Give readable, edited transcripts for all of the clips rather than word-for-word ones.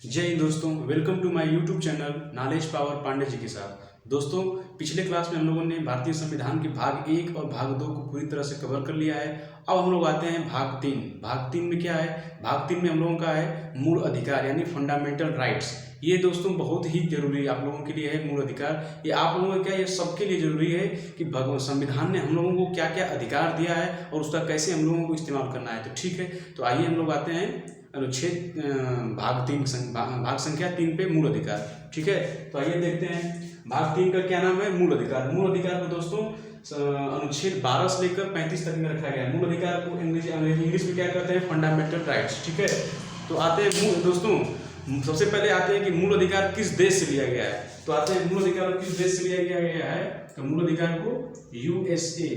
जय हिंद दोस्तों, welcome to my YouTube channel knowledge power Pandey ji के साथ। दोस्तों, पिछले क्लास में हम लोगों ने भारतीय संविधान के भाग 1 और भाग 2 को पूरी तरह से कवर कर लिया है। अब हम लोग आते हैं भाग 3। भाग 3 में क्या है? भाग 3 में हम लोगों का है मूल अधिकार यानी फंडामेंटल राइट्स। ये दोस्तों बहुत ही जरूरी आप लोगों के लिए है मूल अधिकार। ये आप लोगों का क्या, ये सबके लिए जरूरी है कि संविधान ने हम लोगों को क्या क्या अधिकार दिया है और उसका कैसे हम लोगों को इस्तेमाल करना है। तो ठीक है, तो आइए हम लोग आते हैं अनुच्छेद भाग संख्या 3 पे मूल अधिकार। ठीक है, तो आइए देखते हैं भाग 3 का क्या नाम है, मूल अधिकार। मूल अधिकार को दोस्तों अनुच्छेद 12 से लेकर 35 तक में रखा गया है। मूल अधिकार को इंग्लिश में क्या कहते हैं? Fundamental rights. ठीक है, तो आते हैं दोस्तों, सबसे पहले आते हैं कि मूल अधिकार किस देश से लिया गया है। तो आते हैं मूल अधिकार किस देश से लिया गया है। तो मूल अधिकार को यूएसए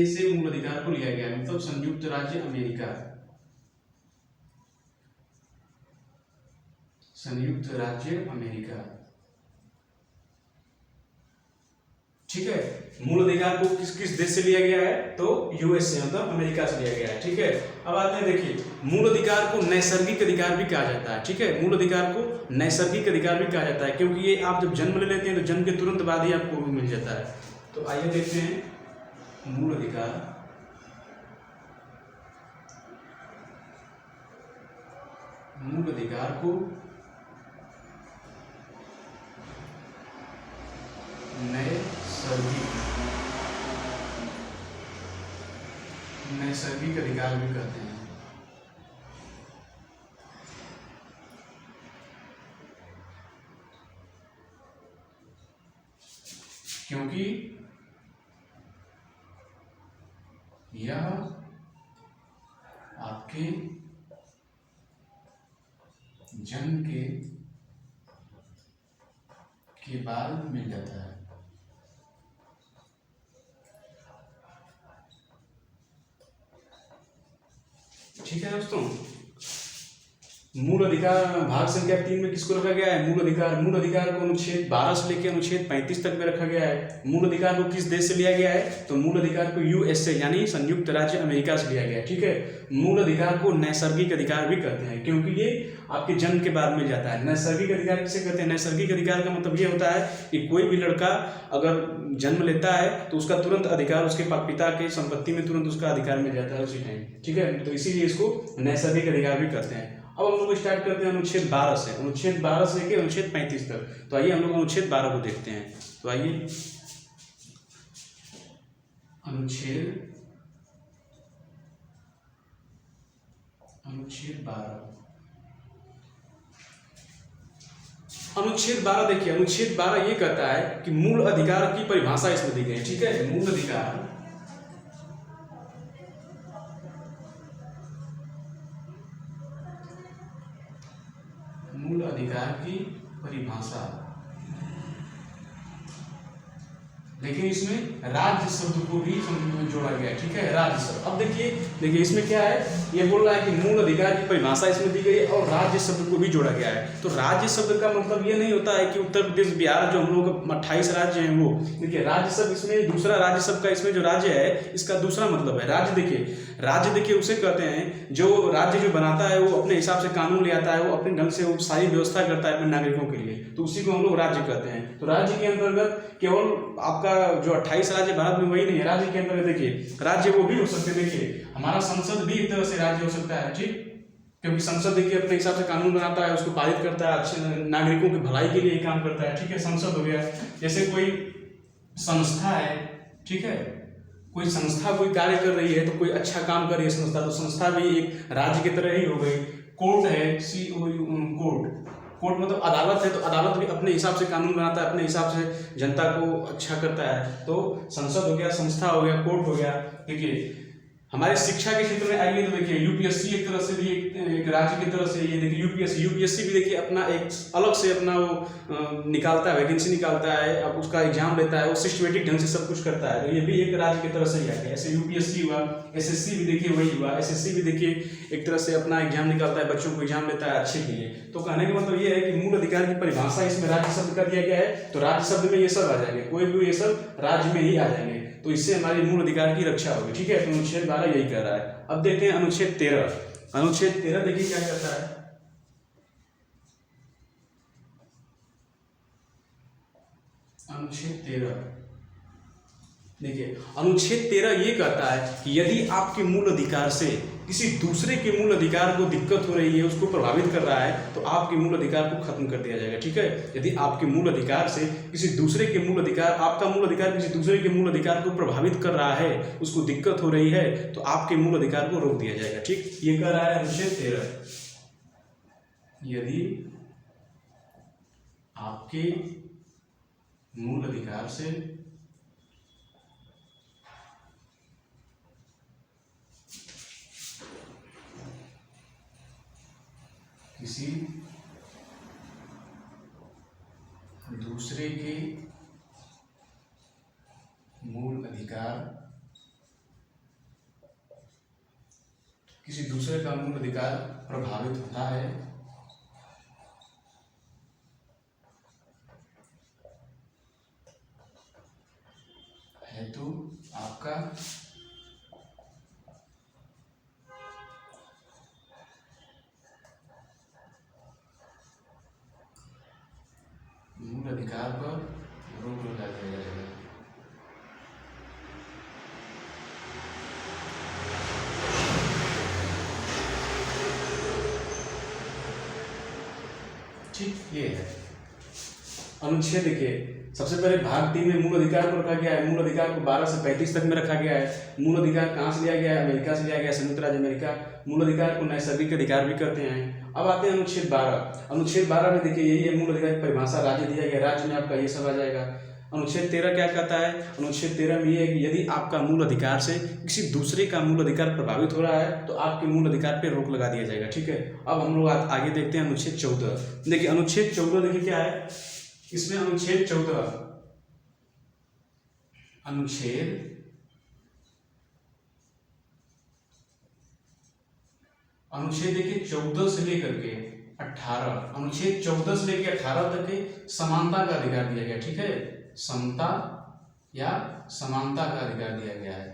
से मूल अधिकार को लिया गया है, मतलब संयुक्त राज्य अमेरिका। संयुक्त राज्य अमेरिका। ठीक है, मूल अधिकार को किस किस देश से लिया गया है? तो यूएसए मतलब अमेरिका से लिया गया है। ठीक है, अब आते हैं, देखिए मूल अधिकार को नैसर्गिक अधिकार भी कहा जाता है। ठीक है, मूल अधिकार को नैसर्गिक अधिकार भी कहा जाता है क्योंकि ये आप जब जन्म ले लेते हैं तो जन्म के तुरंत बाद ही आपको भी मिल जाता है। तो आइए देखते हैं मूल अधिकार। मूल अधिकार को नैसर्गिक अधिकार भी कहते हैं। क्योंकि यह आपके जन्म के बाद मिल जाता है। ठीक है दोस्तों, मूल अधिकार भाग संख्या 3 में किसको रखा गया है? मूल अधिकार को अनुच्छेद 12 से लेकर अनुच्छेद 35 तक में रखा गया है। मूल अधिकार को किस देश से लिया गया है? तो मूल अधिकार को यूएसए यानी संयुक्त राज्य अमेरिका से लिया गया है। ठीक है, मूल अधिकार को नैसर्गिक अधिकार भी कहते हैं क्योंकि ये आपके जन्म के बाद मिल जाता है। नैसर्गिक अधिकार किसे कहते हैं? नैसर्गिक अधिकार का मतलब ये होता है कि कोई भी लड़का अगर जन्म लेता है तो उसका तुरंत अधिकार उसके पिता के संपत्ति में तुरंत उसका अधिकार मिल जाता है उसी टाइम। ठीक है, तो इसीलिए इसको नैसर्गिक अधिकार भी कहते हैं। अब हम लोग स्टार्ट करते हैं अनुच्छेद 12 से। अनुच्छेद 12 से लेकर अनुच्छेद 35 तक। तो आइए हम लोग अनुच्छेद 12 को देखते हैं। तो आइए अनुच्छेद 12 देखिए, अनुच्छेद 12 ये कहता है कि मूल अधिकार की परिभाषा इसमें दी गई है। ठीक है, मूल अधिकार की परिभाषा, लेकिन इसमें राज्य शब्द को भी जोड़ा गया है। ठीक है, राज्य शब्द। अब देखिए इसमें क्या है, ये बोल रहा है कि मूल अधिकार की परिभाषा इसमें दी गई है और राज्य शब्द को भी जोड़ा गया है। तो राज्य शब्द का मतलब ये नहीं होता है कि उत्तर प्रदेश बिहार जो हम लोग 28 राज्य हैं वो। देखिए राज्य शब्द इसमें दूसरा, राज्य शब्द का इसमें जो राज्य है इसका दूसरा मतलब है। राज्य देखिए उसे कहते हैं जो राज्य जो बनाता है वो अपने हिसाब से कानून ले आता है, वो अपने ढंग से वो सारी व्यवस्था करता है अपने नागरिकों के लिए, तो उसी को हम लोग राज्य कहते हैं। तो राज्य के अंतर्गत केवल आपका जो 28 राज्य भारत में वही नहीं है। राज्य के अंतर्गत देखिए राज्य वो भी हो सकते हैं। देखिए हमारा संसद भी एक तरह से राज्य हो सकता है। ठीक, क्योंकि संसद देखिए अपने हिसाब से कानून बनाता है, उसको पारित करता है, अच्छे नागरिकों की भलाई के लिए काम करता है। ठीक है, संसद हो गया। जैसे कोई संस्था है, ठीक है, कोई संस्था कोई कार्य कर रही है तो कोई अच्छा काम कर रही है संस्था, तो संस्था भी एक राज्य की तरह ही हो गई। कोर्ट है, कोर्ट मतलब अदालत है, तो अदालत भी अपने हिसाब से कानून बनाता है, अपने हिसाब से जनता को अच्छा करता है। तो संसद हो गया, संस्था हो गया, कोर्ट हो गया। देखिए हमारे शिक्षा के क्षेत्र में आइए तो देखिए यूपीएससी एक तरह से भी एक राज्य की तरह से, ये देखिए यूपीएससी भी देखिए अपना एक अलग से अपना वो निकालता है, वैकेंसी निकालता है, अब उसका एग्जाम लेता है, वो सिस्टमेटिक ढंग से सब कुछ करता है। तो ये भी एक राज्य की तरह से ही आ गया। ऐसे यूपीएससी हुआ, एसएससी भी देखिए वही हुआ। एसएससी भी देखिए एक तरह से अपना एग्जाम निकालता है, बच्चों को एग्जाम लेता है अच्छे के लिए। तो कहने का मतलब ये है कि मूल अधिकार की परिभाषा इसमें राज्य शब्द कर दिया गया है, तो राज्य शब्द में ये सब आ जाएंगे, कोई भी ये सब राज्य में ही आ जाएंगे, तो इससे हमारी मूल अधिकार की रक्षा होगी। ठीक है, तो अनुच्छेद 12 यही कह रहा है। अब देखते हैं अनुच्छेद 13। अनुच्छेद 13 देखिए क्या कहता है। अनुच्छेद 13 देखिए, अनुच्छेद 13 ये कहता है कि यदि आपके मूल अधिकार से किसी दूसरे के मूल अधिकार को दिक्कत हो रही है, उसको प्रभावित कर रहा है, तो आपके मूल अधिकार को खत्म कर दिया जाएगा। ठीक है, यदि आपके मूल अधिकार से किसी दूसरे के मूल अधिकार, आपका मूल अधिकार किसी दूसरे के मूल अधिकार को प्रभावित कर रहा है, उसको दिक्कत हो रही है, तो आपके मूल अधिकार को रोक दिया जाएगा। ठीक, ये कह रहा है अनुच्छेद 13, यदि आपके मूल अधिकार से किसी दूसरे के मूल अधिकार, किसी दूसरे का मूल अधिकार प्रभावित होता है तो आपका मूल अधिकार पर रोक लगा दिया जाएगा। ठीक, ये है अनुच्छेद। देखिए, सबसे पहले भाग 3 में मूल अधिकार को रखा गया है। मूल अधिकार को 12 से 35 तक में रखा गया है। मूल अधिकार कहाँ से लिया गया है? अमेरिका से लिया गया है, संयुक्त राज्य अमेरिका। मूल अधिकार को नैसर्गिक अधिकार भी कहते हैं। अब आते हैं अनुच्छेद 12। अनुच्छेद 12 में देखिए, यही है मूल अधिकार की परिभाषा, राज्य दिया गया, राज्य में आपका ये सब आ जाएगा। अनुच्छेद 13 क्या कहता है? अनुच्छेद 13 में ये है कि यदि आपका मूल अधिकार से किसी दूसरे का मूल अधिकार प्रभावित हो रहा है, तो आपके मूल अधिकार पर रोक लगा दिया जाएगा। ठीक है, अब हम लोग आगे देखते हैं अनुच्छेद 14। देखिए, अनुच्छेद 14 देखिए क्या है इसमें। अनुच्छेद 14, अनुच्छेद देखिए 14 से लेकर के 18, अनुच्छेद 14 से लेकर 18 तक के समानता का अधिकार दिया गया। ठीक है, समता या समानता का अधिकार दिया गया है।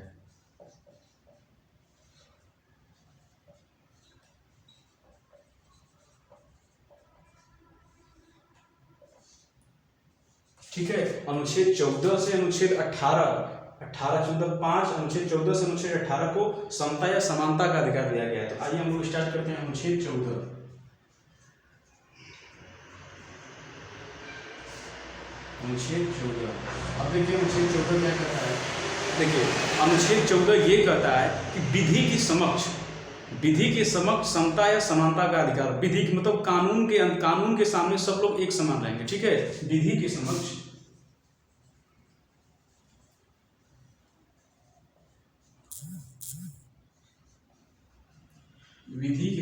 ठीक है, अनुच्छेद 14 से अनुच्छेद 18 14 5, अनुच्छेद 14 से अनुच्छेद 18 को समता या समानता का अधिकार दिया गया है। तो आइए हम लोग स्टार्ट करते हैं अनुच्छेद 14। अनुच्छेद 14, अब देखिए अनुच्छेद 14 क्या कहता है। देखिए, अनुच्छेद 14 ये कहता है कि विधि के समक्ष समता या समानता का अधिकार। विधि मतलब कानून के सामने सब लोग एक समान रहेंगे। ठीक है, विधि के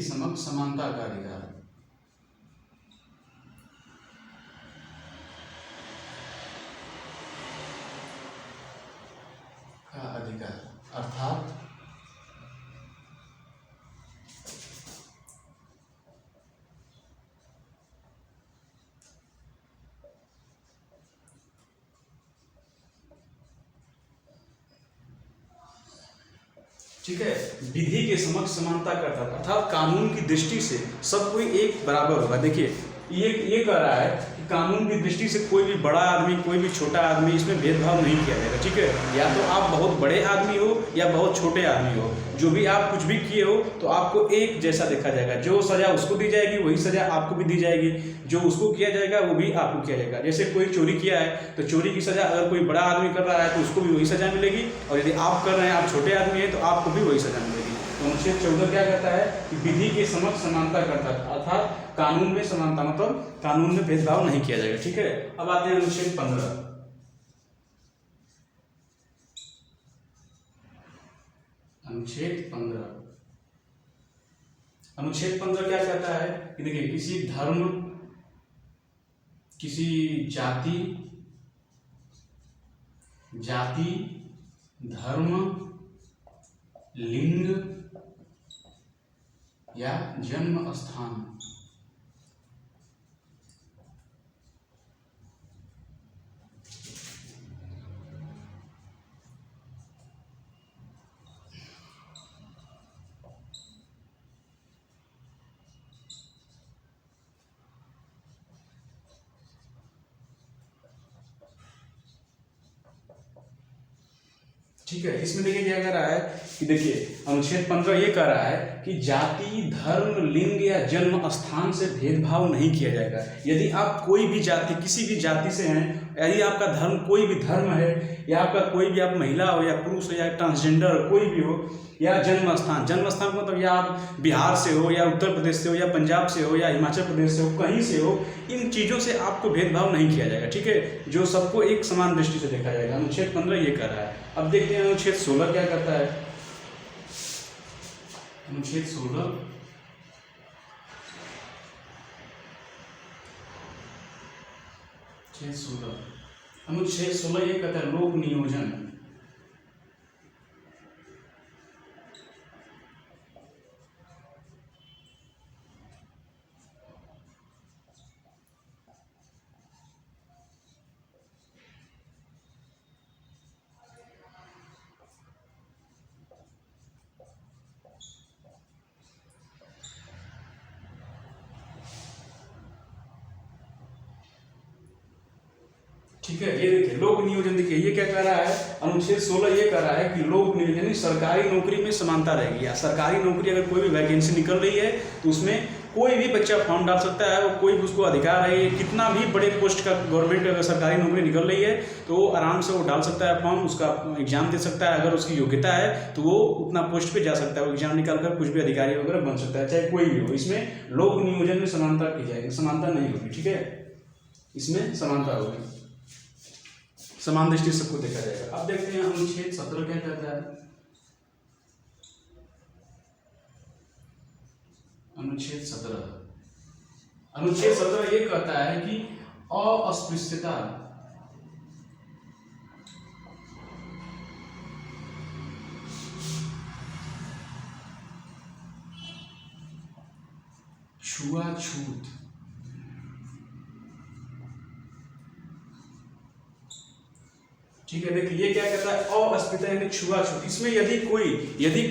समक्ष समानता का अधिकार। अर्थात ठीक है, विधि के समक्ष समानता का अर्थात कानून की दृष्टि से सब कोई एक बराबर होगा। देखिए, ये कह रहा है कि कानून की दृष्टि से कोई भी बड़ा आदमी, कोई भी छोटा आदमी, इसमें भेदभाव नहीं किया जाएगा। ठीक है, या तो आप बहुत बड़े आदमी हो या बहुत छोटे आदमी हो, जो भी आप कुछ भी किए हो तो आपको एक जैसा देखा जाएगा। जो सजा उसको दी जाएगी वही सजा आपको भी दी जाएगी, जो उसको किया जाएगा वो भी आपको किया जाएगा। जैसे कोई चोरी किया है तो चोरी की सजा अगर कोई बड़ा आदमी कर रहा है तो उसको भी वही सजा मिलेगी, और यदि आप कर रहे हैं, आप छोटे आदमी हैं, तो आपको भी वही सजा मिलेगी। तो अनुच्छेद 14 क्या कहता है कि विधि के समक्ष समानता करता है, अर्थात कानून में समानता, मतलब कानून में भेदभाव नहीं किया जाएगा। ठीक है, अब आते हैं अनुच्छेद 15। अनुच्छेद 15 क्या कहता है कि देखिए, किसी धर्म, किसी जाति, धर्म, लिंग या जन्म स्थान ठीक है। इसमें देखिए क्या कह रहा है कि देखिए अनुच्छेद 15 ये कह रहा है कि जाति, धर्म, लिंग या जन्म स्थान से भेदभाव नहीं किया जाएगा। यदि आप कोई भी जाति, किसी भी जाति से हैं, यदि आपका धर्म कोई भी धर्म है, या आपका कोई भी, आप महिला हो या पुरुष हो या ट्रांसजेंडर कोई भी हो, या जन्म स्थान मतलब या आप बिहार से हो या उत्तर प्रदेश से हो या पंजाब से हो या हिमाचल प्रदेश से हो, कहीं से हो, इन चीज़ों से आपको भेदभाव नहीं किया जाएगा। ठीक है, जो सबको एक समान दृष्टि से देखा जाएगा। अनुच्छेद 15 ये कर रहा है। अब देखते हैं अनुच्छेद 16 क्या करता है। अनुच्छेद 16 अनुच्छेद 16 ये कहता है लोक नियोजन। ठीक है, ये देखिए लोक नियोजन, देखिए ये क्या कह रहा है, अनुच्छेद 16 ये कह रहा है कि लोक नियोजन यानी सरकारी नौकरी में समानता रहेगी। या सरकारी नौकरी अगर कोई भी वैकेंसी निकल रही है तो उसमें कोई भी बच्चा फॉर्म डाल सकता है, वो कोई भी उसको अधिकार है, कितना भी बड़े पोस्ट का गवर्नमेंट अगर सरकारी नौकरी निकल रही है तो वो आराम से वो डाल सकता है फॉर्म, उसका एग्जाम दे सकता है। अगर उसकी योग्यता है तो वो उतना पोस्ट पे जा सकता है, वो एग्जाम निकाल कर कुछ भी अधिकारी वगैरह बन सकता है, चाहे कोई भी हो। इसमें लोक नियोजन में समानता की जाएगी, समानता नहीं होगी। ठीक है, इसमें समानता होगी, समान दृष्टि सबको देखा जाएगा। अब देखते हैं अनुच्छेद 17 क्या कहता है। अनुच्छेद 17 ये कहता है कि अस्पृश्यता, छुआछूत, ठीक है। देखिए ये क्या कहता है, अस्पृश्यता यानी छुआछूत। इसमें यदि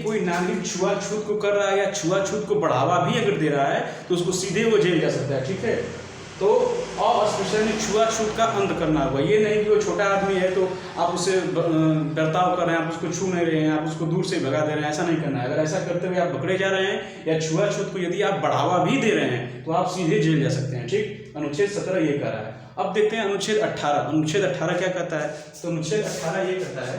कोई नागरिक छुआछूत को कर रहा है या छुआछूत को बढ़ावा भी अगर दे रहा है तो उसको सीधे वो जेल जा सकता है। ठीक है, तो अस्पृश्यता यानी छुआछूत का अंत करना होगा। ये नहीं कि वो छोटा आदमी है तो आप उससे बर्ताव कर रहे हैं, आप उसको छू नहीं रहे हैं, आप उसको दूर से भगा दे रहे हैं, ऐसा नहीं करना है। अगर ऐसा करते हुए आप पकड़े जा रहे हैं या छुआछूत को यदि आप बढ़ावा भी दे रहे हैं तो आप सीधे जेल जा सकते हैं। ठीक, अनुच्छेद 17 ये कह रहा है। अब देखते हैं अनुच्छेद 18। अनुच्छेद 18 क्या कहता है, तो अनुच्छेद 18 ये कहता है,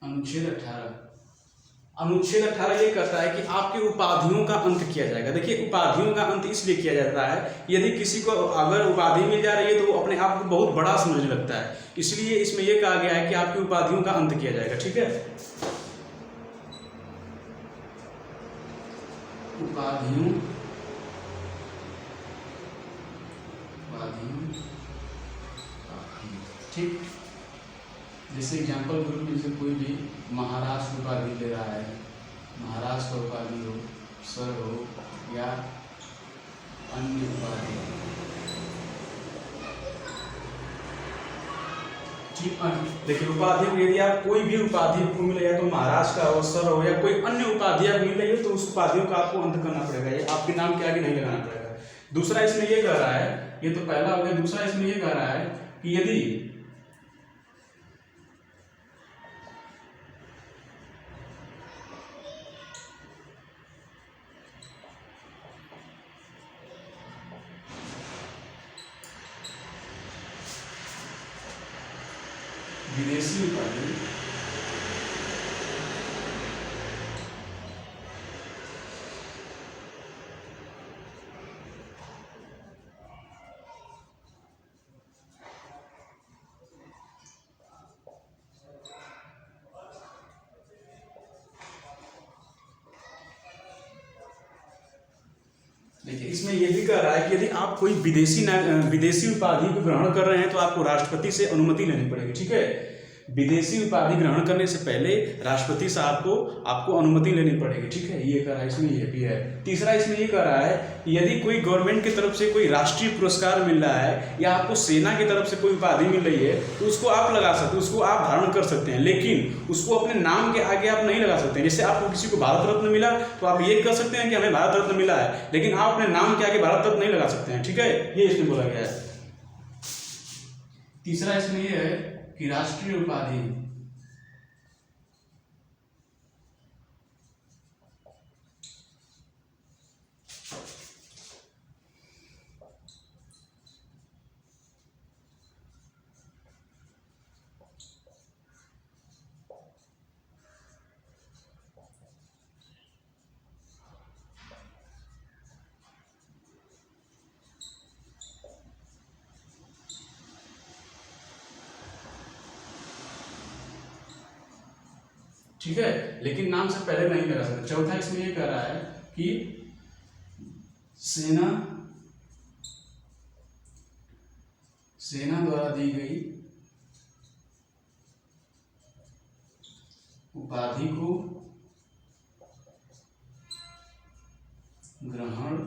अनुच्छेद 18 ये कहता है कि आपके उपाधियों का अंत किया जाएगा। देखिए उपाधियों का अंत इसलिए किया जाता है, यदि किसी को अगर उपाधि मिल जा रही है तो वो अपने आप को बहुत बड़ा समझने लगता है, इसलिए इसमें यह कहा गया है कि आपकी उपाधियों का अंत किया जाएगा। ठीक है, उपाधियों ठीक, जैसे एग्जाम्पल ग्रुप में से कोई भी महाराष्ट्र उपाधि ले रहा है, महाराष्ट्र उपाधि हो, सर हो या अन्य उपाधि। ठीक, देखिए उपाधि यदि आप कोई भी उपाधि आपको मिले, या तो महाराष्ट्र का हो, सर हो या कोई अन्य उपाधि आप मिल रही है, तो उस उपाधियों का आपको अंत करना पड़ेगा, ये आपके नाम के आगे नहीं लगाना पड़ेगा। दूसरा इसमें ये कह रहा है, ये तो पहला हो गया। दूसरा इसमें ये कह रहा है कि यदि विदेशी उपाधि देखिए इसमें यह भी कह रहा है कि यदि आप कोई विदेशी उपाधि को ग्रहण कर रहे हैं तो आपको राष्ट्रपति से अनुमति लेनी पड़ेगी। ठीक है, विदेशी उपाधि ग्रहण करने से पहले राष्ट्रपति साहब को आपको अनुमति लेनी पड़ेगी। ठीक है, ये कह रहा है, इसमें ये भी है। तीसरा इसमें ये कह रहा है कि यदि कोई गवर्नमेंट की तरफ से कोई राष्ट्रीय पुरस्कार मिल रहा है या आपको सेना की तरफ से कोई उपाधि मिल रही है तो उसको आप लगा सकते हैं, उसको आप धारण कर सकते हैं, लेकिन उसको अपने नाम के आगे आप नहीं लगा सकते हैं। जैसे आपको किसी को भारत रत्न मिला तो आप ये कह सकते हैं कि हमें भारत रत्न मिला है, लेकिन आप अपने नाम के आगे भारत रत्न नहीं लगा सकते हैं। ठीक है, ये इसमें बोला गया है। तीसरा इसमें यह है कि राष्ट्रीय उपाधि ठीक है, लेकिन नाम से पहले नहीं लगा सकते। चौथा इसमें ये कह रहा है कि सेना द्वारा दी गई उपाधि को ग्रहण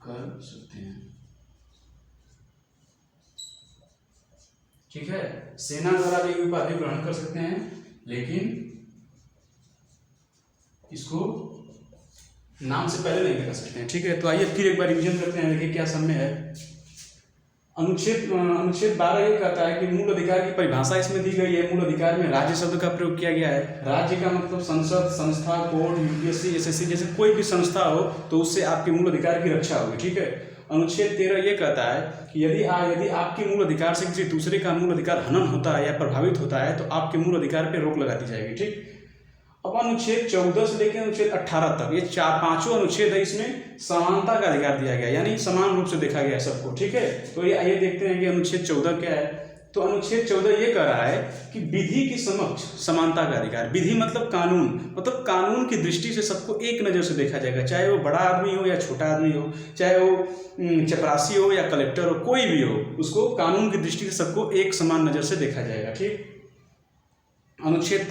कर सकते हैं। ठीक है, सेना द्वारा दी गई उपाधि ग्रहण कर सकते हैं, लेकिन इसको नाम से पहले नहीं लगा सकते हैं। ठीक है, तो आइए फिर एक बार रिवीजन करते हैं, देखिए क्या समय है। अनुच्छेद 12 ये कहता है कि मूल अधिकार की परिभाषा इसमें दी गई है। मूल अधिकार में राज्य शब्द का प्रयोग किया गया है। राज्य का मतलब संसद, संस्था, कोर्ट, यूपीएससी, एसएससी जैसे कोई भी संस्था हो तो उससे आपके मूल अधिकार की रक्षा होगी। ठीक है, अनुच्छेद 13 ये कहता है कि यदि आपके मूल अधिकार से किसी दूसरे का मूल अधिकार हनन होता है या प्रभावित होता है तो आपके मूल अधिकार पर रोक लगा दी जाएगी। ठीक, अब अनुच्छेद 14 से लेकर अनुच्छेद 18 तक ये पांचों अनुच्छेद है, इसमें समानता का अधिकार दिया गया, यानी समान रूप से देखा गया सबको। ठीक है, तो ये आइए देखते हैं कि अनुच्छेद 14 क्या है। तो अनुच्छेद 14 ये कह रहा है कि विधि के समक्ष समानता का अधिकार। विधि मतलब कानून, मतलब कानून की दृष्टि से सबको एक नज़र से देखा जाएगा, चाहे वो बड़ा आदमी हो या छोटा आदमी हो, चाहे वो चपरासी हो या कलेक्टर हो, कोई भी हो, उसको कानून की दृष्टि से सबको एक समान नज़र से देखा जाएगा। ठीक, अनुच्छेद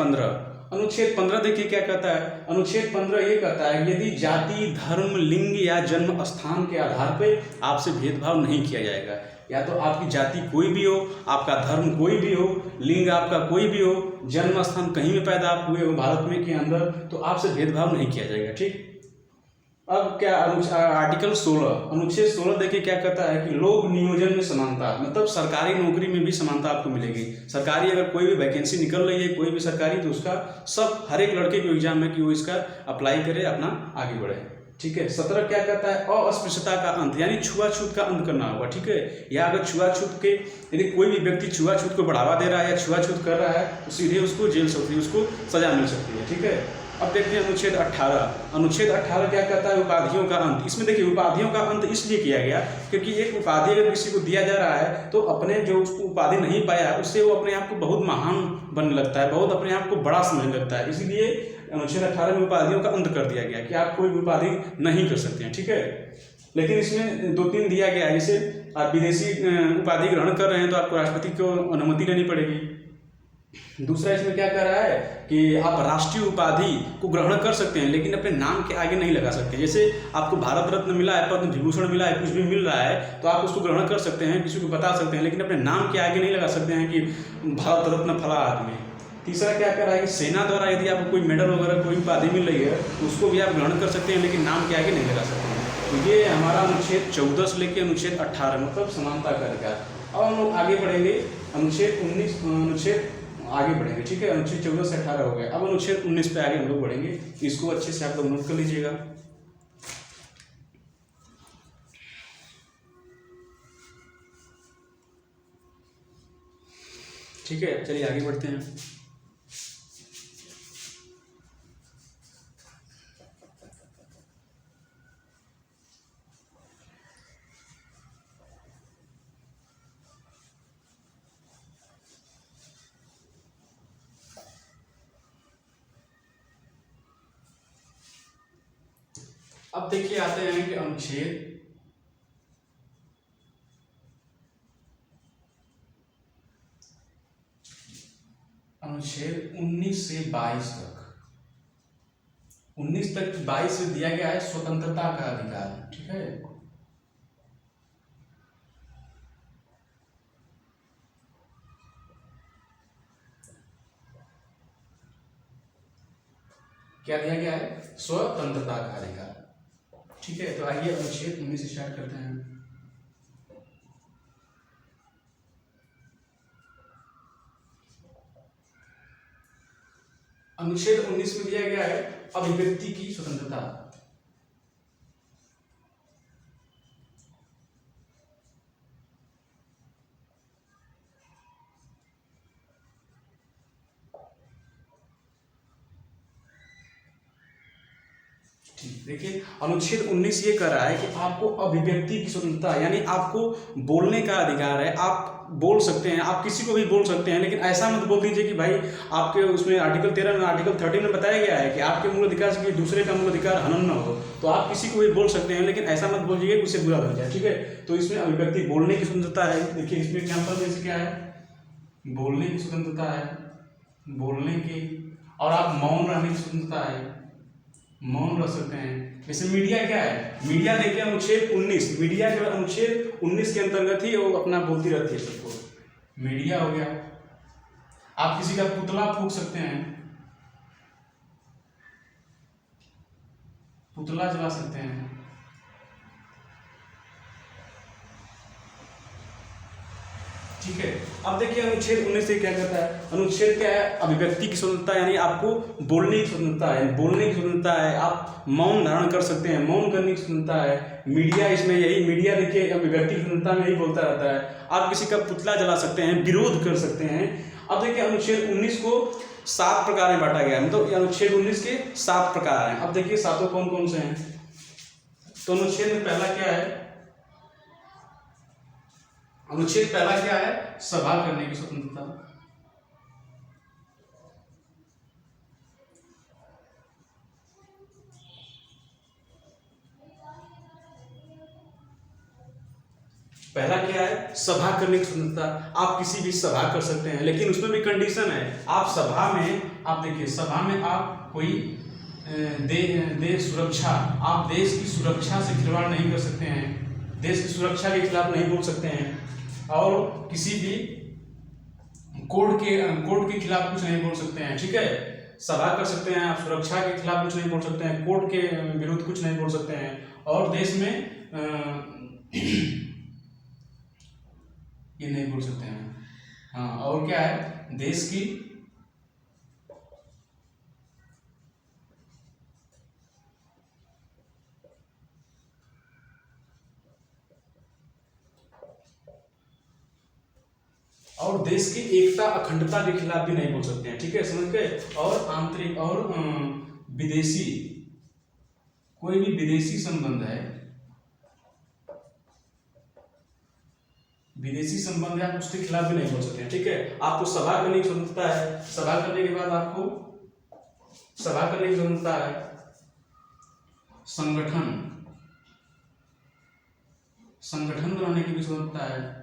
15 देखिए क्या कहता है। अनुच्छेद 15 ये कहता है यदि जाति, धर्म, लिंग या जन्म स्थान के आधार पर आपसे भेदभाव नहीं किया जाएगा। या तो आपकी जाति कोई भी हो, आपका धर्म कोई भी हो, लिंग आपका कोई भी हो, जन्म स्थान कहीं भी पैदा आप हुए हो भारत में के अंदर, तो आपसे भेदभाव नहीं किया जाएगा। ठीक, अब क्या आर्टिकल 16 अनुच्छेद 16 देखिए क्या कहता है कि लोक नियोजन में समानता, मतलब सरकारी नौकरी में भी समानता आपको मिलेगी। सरकारी अगर कोई भी वैकेंसी निकल रही है कोई भी सरकारी, तो उसका सब हर एक लड़के को एग्जाम है कि वो इसका अप्लाई करे, अपना आगे बढ़े। ठीक है, 17 क्या कहता है अस्पृश्यता का अंत, यानी छुआछूत का अंत करना होगा। ठीक है, या अगर छुआछूत के यदि कोई भी व्यक्ति छुआछूत को बढ़ावा दे रहा है या छुआछूत कर रहा है तो सीधे उसको जेल सकती है, उसको सजा मिल सकती है। ठीक है, अब देखते हैं अनुच्छेद 18। अनुच्छेद 18 क्या कहता है उपाधियों का अंत। इसमें देखिए उपाधियों का अंत इसलिए किया गया क्योंकि एक उपाधि अगर किसी को दिया जा रहा है तो अपने जो उसको उपाधि नहीं पाया उससे वो अपने आप को बहुत महान बनने लगता है, बहुत अपने आप को बड़ा समझने लगता है। इसीलिए अनुच्छेद 18 में उपाधियों का अंत कर दिया गया कि आप कोई भी उपाधि नहीं कर सकते हैं। ठीक है, लेकिन इसमें 2-3 दिया गया है, जैसे आप विदेशी उपाधि ग्रहण कर रहे हैं तो आपको राष्ट्रपति को अनुमति लेनी पड़ेगी। दूसरा इसमें क्या कह रहा है कि आप राष्ट्रीय उपाधि को ग्रहण कर सकते हैं लेकिन अपने नाम के आगे नहीं लगा सकते। जैसे आपको भारत रत्न मिला है, पद्म विभूषण मिला है, कुछ भी मिल रहा है तो आप उसको ग्रहण कर सकते हैं, किसी को बता सकते हैं, लेकिन अपने नाम के आगे नहीं लगा सकते हैं कि भारत रत्न फला आदमी। तीसरा क्या कह रहा है कि सेना द्वारा यदि आपको कोई मेडल वगैरह कोई उपाधि मिल रही है तो उसको भी आप ग्रहण कर सकते हैं लेकिन नाम के आगे नहीं लगा सकते हैं। तो ये हमारा अनुच्छेद 14 से लेकर अनुच्छेद 18 मतलब समानता का अधिकार। अब हम लोग आगे बढ़ेंगे अनुच्छेद 19 आगे बढ़ेंगे। ठीक है, अनुच्छेद 14 से 18 हो गया। अब अनुच्छेद 19 पे आगे हम लोग बढ़ेंगे, इसको अच्छे से आप लोग नोट कर लीजिएगा। ठीक है, चलिए आगे बढ़ते हैं। अब देखिए आते हैं कि अनुच्छेद 19 से 22 तक। 19 तक 22 से दिया गया है स्वतंत्रता का अधिकार। ठीक है, क्या दिया गया है? स्वतंत्रता का अधिकार। ठीक है, तो आइए अनुच्छेद 19 से स्टार्ट करते हैं। अनुच्छेद 19 में दिया गया है अभिव्यक्ति की स्वतंत्रता। देखिए अनुच्छेद 19 ये कह रहा है कि आपको अभिव्यक्ति की स्वतंत्रता, यानी आपको बोलने का अधिकार है। आप बोल सकते हैं, आप किसी को भी बोल सकते हैं, लेकिन ऐसा मत बोल दीजिए कि भाई आपके उसमें आर्टिकल 13 में आर्टिकल 13 में बताया गया है कि आपके मूल अधिकार से दूसरे का मूल अधिकार हनन न हो। तो आप किसी को भी बोल सकते हैं, लेकिन ऐसा मत बोलिए कि उससे बुरा लग जाए, ठीक है। तो इसमें अभिव्यक्ति बोलने की स्वतंत्रता है। देखिए इसमें एग्जाम्पल जैसे क्या है, बोलने की स्वतंत्रता है, बोलने की, और आप मौन रहने की स्वतंत्रता है, मौन रह सकते हैं। जैसे मीडिया क्या है, मीडिया देखिए अनुच्छेद 19, मीडिया के अनुच्छेद 19 के अंतर्गत ही वो अपना बोलती रहती है सबको, मीडिया हो गया। आप किसी का पुतला फूंक सकते हैं, पुतला जला सकते हैं, ठीक है। अब देखिए अनुच्छेद 19 से क्या कहता है, अनुच्छेद क्या है, अभिव्यक्ति की स्वतंत्रता, यानी आपको बोलने की स्वतंत्रता है, बोलने की स्वतंत्रता है, आप मौन धारण कर सकते हैं, मौन करने की स्वतंत्रता है। मीडिया इसमें यही, मीडिया देखिए अभिव्यक्ति की स्वतंत्रता में यही बोलता रहता है। आप किसी का पुतला जला सकते हैं, विरोध कर सकते हैं। अब देखिए अनुच्छेद 19 को 7 प्रकार में बांटा गया है, मतलब अनुच्छेद 19 के 7 प्रकार हैं। अब देखिए सातों कौन कौन से हैं। तो अनुच्छेद में पहला क्या है, अनुच्छेद पहला क्या है, सभा करने की स्वतंत्रता। पहला क्या है, सभा करने की स्वतंत्रता। आप किसी भी सभा कर सकते हैं, लेकिन उसमें भी कंडीशन है। आप सभा में, आप देखिए सभा में आप कोई देश सुरक्षा, आप देश की सुरक्षा से खिलवाड़ नहीं कर सकते हैं, देश की सुरक्षा के खिलाफ नहीं बोल सकते हैं, और किसी भी कोर्ट के खिलाफ कुछ नहीं बोल सकते हैं, ठीक है। सभा कर सकते हैं आप, सुरक्षा के खिलाफ कुछ नहीं बोल सकते हैं, कोर्ट के विरुद्ध कुछ नहीं बोल सकते हैं, और देश में ये नहीं बोल सकते हैं। हाँ, और क्या है, देश की और देश की एकता अखंडता के खिलाफ भी नहीं बोल सकते हैं, ठीक है, समझ गए। और आंतरिक और विदेशी, कोई भी विदेशी संबंध है, विदेशी संबंध है, आप उसके खिलाफ भी नहीं बोल सकते हैं, ठीक है। आपको सभा करने की स्वतंत्रता है, सभा करने के बाद आपको सभा करने की स्वतंत्रता है। संगठन बनाने की भी स्वतंत्रता है,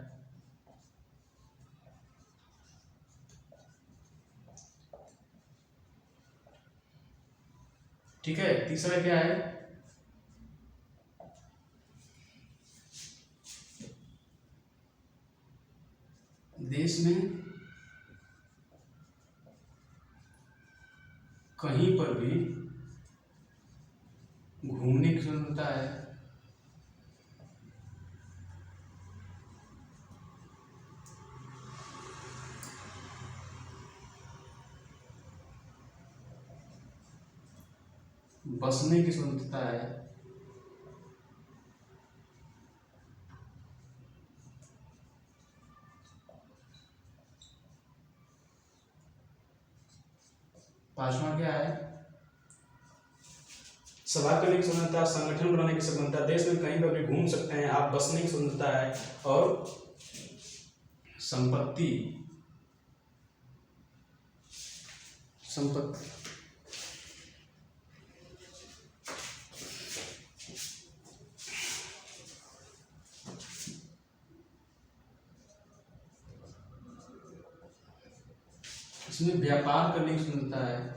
ठीक है। तीसरा क्या है, देश में कहीं पर भी घूमने की स्वतंत्रता है, बसने की स्वतंत्रता है, पांचवा क्या है, सभा करने की स्वतंत्रता, संगठन बनाने की स्वतंत्रता, देश में कहीं पर भी घूम सकते हैं आप, बसने की स्वतंत्रता है, और संपत्ति इसमें व्यापार करने की स्वतंत्रता है,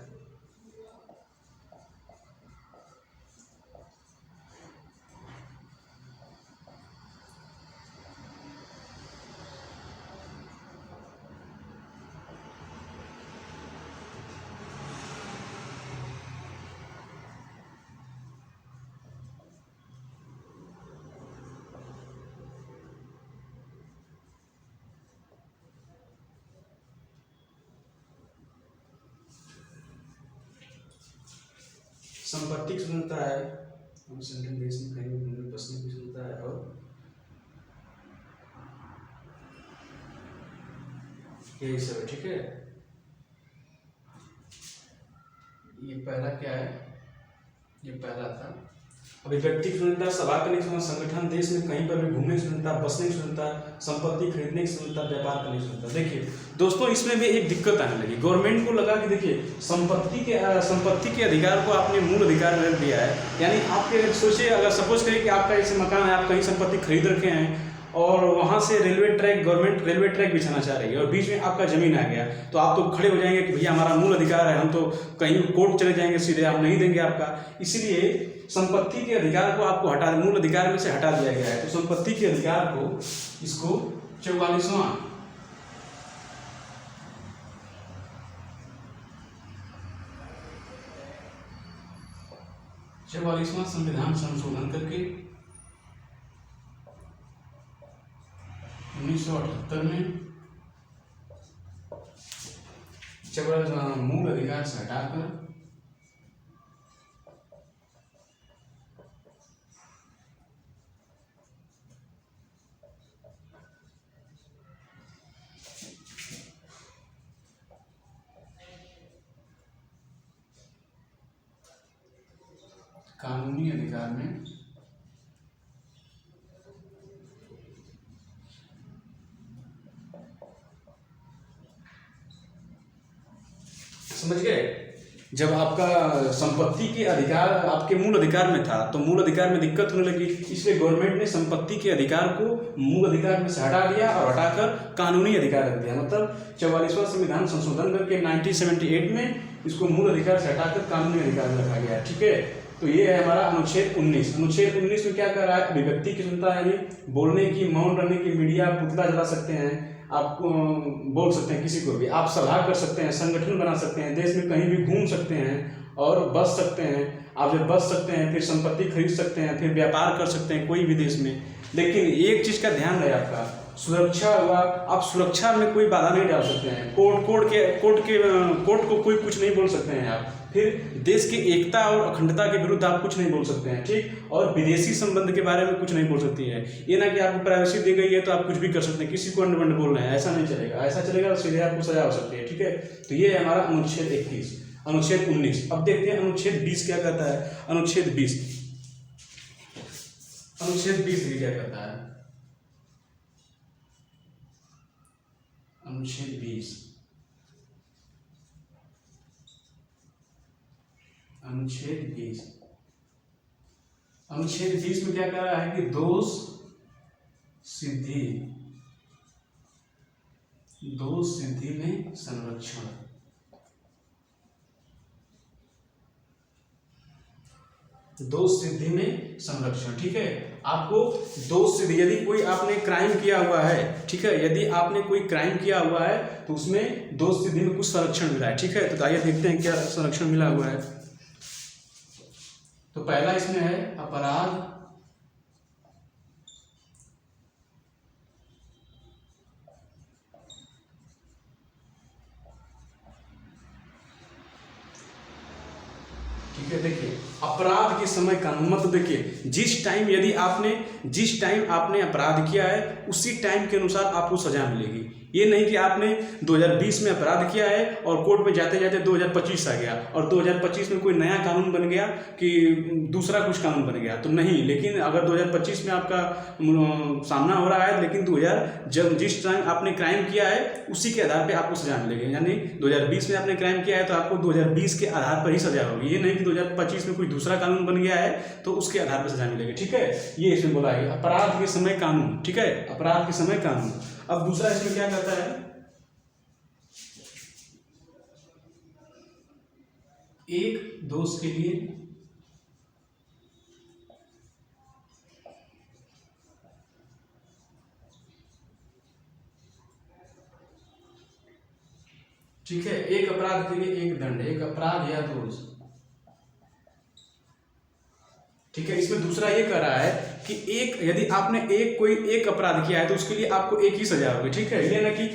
संपत्ति की स्वतंत्रता है, हम संगठन देश में कहीं भी घूमने बसने की स्वतंत्रता है, और यही सब है। ठीक है, ये पहला क्या है, ये पहला था। अभी व्यक्ति की स्वतंत्रता, सभा करने की स्वतंत्रता, संगठन देश में कहीं पर भी घूमने की स्वतंत्रता, बसने की स्वतंत्रता, संपत्ति खरीदने की स्वतंत्रता, व्यापार करने की स्वतंत्रता। देखिए दोस्तों, इसमें भी एक दिक्कत आने लगी। गवर्नमेंट को लगा कि देखिए संपत्ति के अधिकार को आपने मूल अधिकार में रख दिया है, यानी आपके सोचिए, अगर सपोज करें कि आपका ऐसे मकान है, आप कहीं संपत्ति खरीद रखे हैं और वहाँ से railway track, government railway track बिछाना चाह रही है और बीच में आपका जमीन आ गया, तो आप तो खड़े हो जाएंगे कि भैया हमारा मूल अधिकार है, हम तो कहीं कोर्ट चले जाएंगे सीधे, आप नहीं देंगे आपका। इसलिए संपत्ति के अधिकार को आपको हटा, मूल अधिकार में से हटा दिया गया है। तो संपत्ति के अधिकार को, इसको 44वां संविधान संशोधन करके 1978 में मूल अधिकार से हटाकर कानूनी अधिकार में समझ गए। जब आपका संपत्ति के अधिकार आपके मूल अधिकार में था, तो मूल अधिकार में दिक्कत होने लगी, इसलिए गवर्नमेंट ने संपत्ति के अधिकार को मूल अधिकार में से हटा दिया और हटाकर कानूनी अधिकार रख दिया। मतलब 44वां संविधान संशोधन करके 1978 में इसको मूल अधिकार से हटाकर कानूनी अधिकार में रखा गया। ठीक है, तो ये है हमारा अनुच्छेद 19। अनुच्छेद 19 में क्या कर रहा है, अभिव्यक्ति की स्वतंत्रता, यानी बोलने की, मौन रहने की, मीडिया पुतला जला सकते हैं, आप बोल सकते हैं किसी को भी, आप सभा कर सकते हैं, संगठन बना सकते हैं, देश में कहीं भी घूम सकते हैं और बस सकते हैं। आप जब बस सकते हैं फिर संपत्ति खरीद सकते हैं, फिर व्यापार कर सकते हैं कोई भी देश में। लेकिन एक चीज़ का ध्यान रहे आपका, सुरक्षा हुआ, आप सुरक्षा में कोई बाधा नहीं डाल सकते हैं, कोर्ट को कोई कुछ नहीं बोल सकते हैं आप, फिर देश की एकता और अखंडता के विरुद्ध आप कुछ नहीं बोल सकते हैं। ठीक, और विदेशी संबंध के बारे में कुछ नहीं बोल सकती है। ये ना कि आपको प्राइवेसी दी गई है तो आप कुछ भी कर सकते हैं, किसी को अंड बंड बोल रहे हैं, ऐसा नहीं चलेगा। ऐसा चलेगा तो सीधे आपको सजा हो सकती है। ठीक है, तो ये है हमारा अनुच्छेद 31। अनुच्छेद 19। अब देखते हैं अनुच्छेद 20 क्या कहता है। अनुच्छेद 20 भी क्या कहता है। अनुच्छेद 20 में क्या कह रहा है कि दोष सिद्धि में संरक्षण। दोष सिद्धि में संरक्षण। ठीक है, आपको दोष सिद्धि, यदि कोई आपने क्राइम किया हुआ है, ठीक है, यदि आपने कोई क्राइम किया हुआ है तो उसमें दोष सिद्धि में कुछ संरक्षण मिला है। ठीक है, तो आइए देखते हैं क्या संरक्षण मिला हुआ है। तो पहला इसमें है अपराध ठीक है, देखिए अपराध के समय कानून, मतलब देखिए जिस टाइम आपने अपराध किया है उसी टाइम के अनुसार आपको सजा मिलेगी। ये नहीं कि आपने 2020 में अपराध किया है और कोर्ट में जाते जाते 2025 आ गया और 2025 में कोई नया कानून बन गया कि दूसरा कुछ कानून बन गया, तो नहीं। लेकिन अगर 2025 में आपका सामना हो रहा है, लेकिन जिस टाइम आपने क्राइम किया है उसी के आधार पे आपको सजा मिलेगी। यानी 2020 में आपने क्राइम किया है तो आपको 2020 के आधार पर ही सजा होगी। ये नहीं कि 2025 में कोई दूसरा कानून बन गया है तो उसके आधार पर सजा मिलेगी। ठीक है, ये इसमें बोला है अपराध के समय कानून। ठीक है, अपराध के समय कानून। अब दूसरा इसमें क्या करता है, एक दोष के लिए ठीक है, एक अपराध के लिए एक दंड, एक अपराध या दोष। ठीक है। इसमें दूसरा ये कह रहा है कि एक यदि आपने कोई एक अपराध किया है तो उसके लिए आपको एक ही सजा होगी, ठीक है। ये ना कि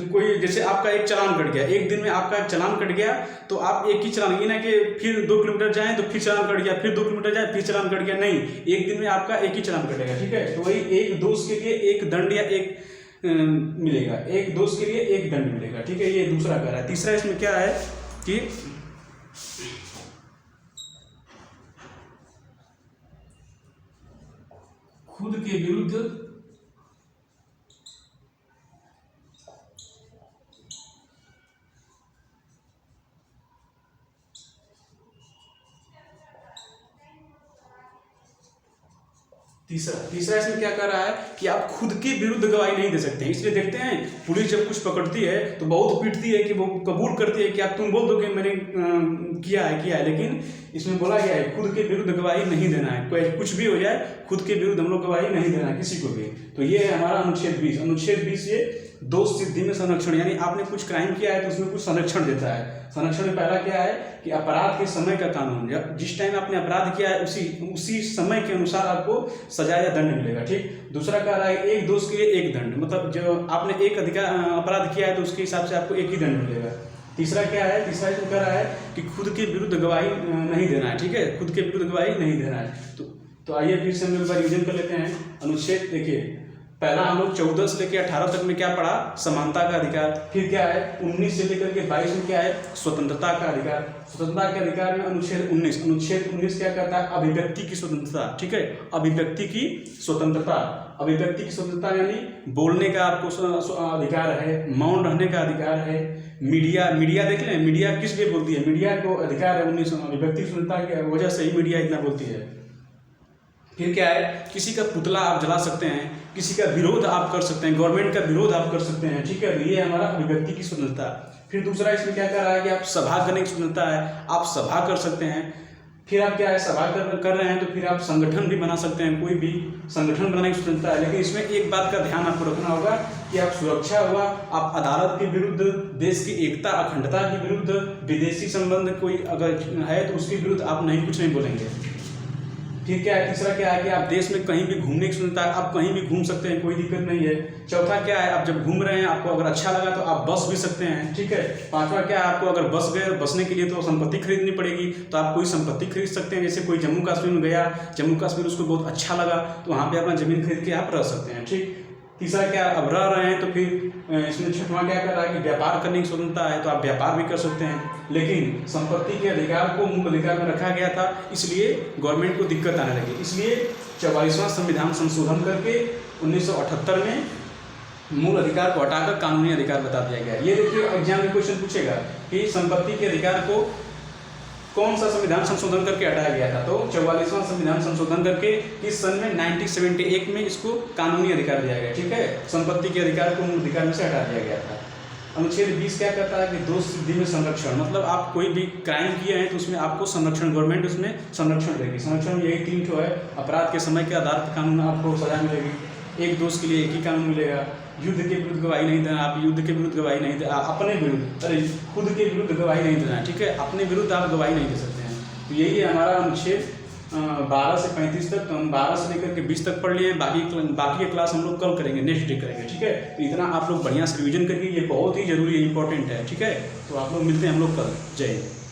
कोई जैसे आपका एक चालान कट गया, एक दिन में आपका एक चालान कट गया तो आप एक ही चालान, ये ना कि फिर 2 किलोमीटर जाएं तो फिर चालान कट गया, फिर 2 किलोमीटर जाए फिर चालान कट गया, नहीं, एक दिन में आपका एक ही चालान कटेगा, ठीक है। तो वही एक दोष के लिए एक दंड या एक मिलेगा, एक दोष के लिए एक दंड मिलेगा, ठीक है। ये दूसरा कह रहा है। तीसरा इसमें क्या है कि खुद के विरुद्ध तीसरा इसमें क्या कर रहा है कि आप खुद के विरुद्ध गवाही नहीं दे सकते हैं। इसलिए देखते हैं पुलिस जब कुछ पकड़ती है तो बहुत पीटती है कि वो कबूल करती है कि आप तुम बोल दो कि मैंने किया है, लेकिन इसमें बोला गया है खुद के विरुद्ध गवाही नहीं देना है। कोई कुछ भी हो जाए खुद के विरुद्ध हम लोग गवाही नहीं देना है किसी को भी। तो ये है हमारा अनुच्छेद 20। ये दोष सिद्धि में संरक्षण, यानी आपने कुछ क्राइम किया है तो उसमें कुछ संरक्षण देता है। संरक्षण में पहला क्या है कि अपराध के समय का कानून, जब जिस टाइम आपने अपराध किया है उसी समय के अनुसार आपको सजा या दंड मिलेगा, ठीक। दूसरा कह रहा है एक दोष के लिए एक दंड, मतलब जो आपने एक अपराध किया है तो उसके हिसाब से आपको एक ही दंड मिलेगा। तीसरा क्या है, तीसरा जो कह रहा है कि खुद के विरुद्ध गवाही नहीं देना है, ठीक है, खुद के विरुद्ध गवाही नहीं देना है। तो आइए फिर से हम एक बार रिविजन कर लेते हैं। अनुच्छेद देखिए, पहला हम लोग 14 से लेकर 18 तक में क्या पढ़ा, समानता का अधिकार। फिर क्या है 19 से लेकर के 22 में क्या है, स्वतंत्रता का अधिकार। स्वतंत्रता के अधिकार में अनुच्छेद 19 क्या कहता है, अभिव्यक्ति की स्वतंत्रता, ठीक है, अभिव्यक्ति की स्वतंत्रता। अभिव्यक्ति की स्वतंत्रता यानी बोलने का आपको अधिकार है, मौन रहने का अधिकार है। मीडिया देख लें, मीडिया किस लिए बोलती है, मीडिया को अधिकार है अभिव्यक्ति की स्वतंत्रता की वजह से ही मीडिया इतना बोलती है। फिर क्या है, किसी का पुतला आप जला सकते हैं, किसी का विरोध आप कर सकते हैं, गवर्नमेंट का विरोध आप कर सकते हैं, ठीक है। ये हमारा अभिव्यक्ति की स्वतंत्रता। फिर दूसरा इसमें क्या कर रहा है कि आप सभा करने की स्वतंत्रता है, आप सभा कर सकते हैं। फिर आप क्या है, सभा कर रहे हैं तो फिर आप संगठन भी बना सकते हैं, कोई भी संगठन बनाने की स्वतंत्रता है। लेकिन इसमें एक बात का ध्यान आपको रखना होगा कि आप सुरक्षा हुआ, आप अदालत के विरुद्ध, देश की एकता अखंडता के विरुद्ध, विदेशी संबंध कोई अगर है तो उसके विरुद्ध आप कुछ नहीं बोलेंगे। फिर क्या है, तीसरा क्या है कि आप देश में कहीं भी घूमने की स्वतंत्रता है, आप कहीं भी घूम सकते हैं, कोई दिक्कत नहीं है। चौथा क्या है, आप जब घूम रहे हैं आपको अगर अच्छा लगा तो आप बस भी सकते हैं, ठीक है। पांचवा क्या है, आपको अगर बसने के लिए तो संपत्ति खरीदनी पड़ेगी, तो आप कोई संपत्ति खरीद सकते हैं। जैसे कोई जम्मू कश्मीर में गया, जम्मू कश्मीर उसको बहुत अच्छा लगा तो वहाँ पे अपना जमीन खरीद के आप रह सकते हैं, ठीक। तीसरा क्या, अब रह रहे हैं तो फिर इसमें छठवां क्या कर रहा है कि व्यापार करने की स्वतंत्रता है, तो आप व्यापार भी कर सकते हैं। लेकिन संपत्ति के अधिकार को मूल अधिकार में रखा गया था, इसलिए गवर्नमेंट को दिक्कत आने लगी। इसलिए 44वां संविधान संशोधन करके 1978 में मूल अधिकार को हटाकर कानूनी अधिकार बता दिया गया। ये देखिए एग्जाम में क्वेश्चन पूछेगा कि संपत्ति के अधिकार को कौन सा संविधान संशोधन करके हटाया गया था, तो 44वां संविधान संशोधन करके इस सन में 1978 में इसको कानूनी अधिकार दिया गया, ठीक है। संपत्ति के अधिकार को मूल अधिकार में से हटा दिया गया था। अनुच्छेद 20 क्या कहता है कि दोष सिद्धि में संरक्षण, मतलब आप कोई भी क्राइम किए हैं तो उसमें आपको संरक्षण, गवर्नमेंट उसमें संरक्षण देगी। संरक्षण में यही 3 ठो है, अपराध के समय के आधार पर कानून आपको सजा मिलेगी, एक दोष के लिए एक ही कानून मिलेगा, युद्ध के विरुद्ध गवाही नहीं देना, आप युद्ध के विरुद्ध गवाही नहीं देना, अपने विरुद्ध, अरे खुद के विरुद्ध गवाही नहीं देना, ठीक है, अपने विरुद्ध आप गवाही नहीं दे सकते हैं। तो यही है हमारा अनुच्छेद 12 से 35 तक। तो हम 12 से लेकर के 20 तक पढ़ लिए, बाकी क्लास हम लोग कल करेंगे, नेक्स्ट डे करेंगे, ठीक है। तो इतना आप लोग बढ़िया से रिविजन करिए, ये बहुत ही जरूरी है, इंपॉर्टेंट है, ठीक है। तो आप लोग मिलते हैं हम लोग कल। जय हिंद।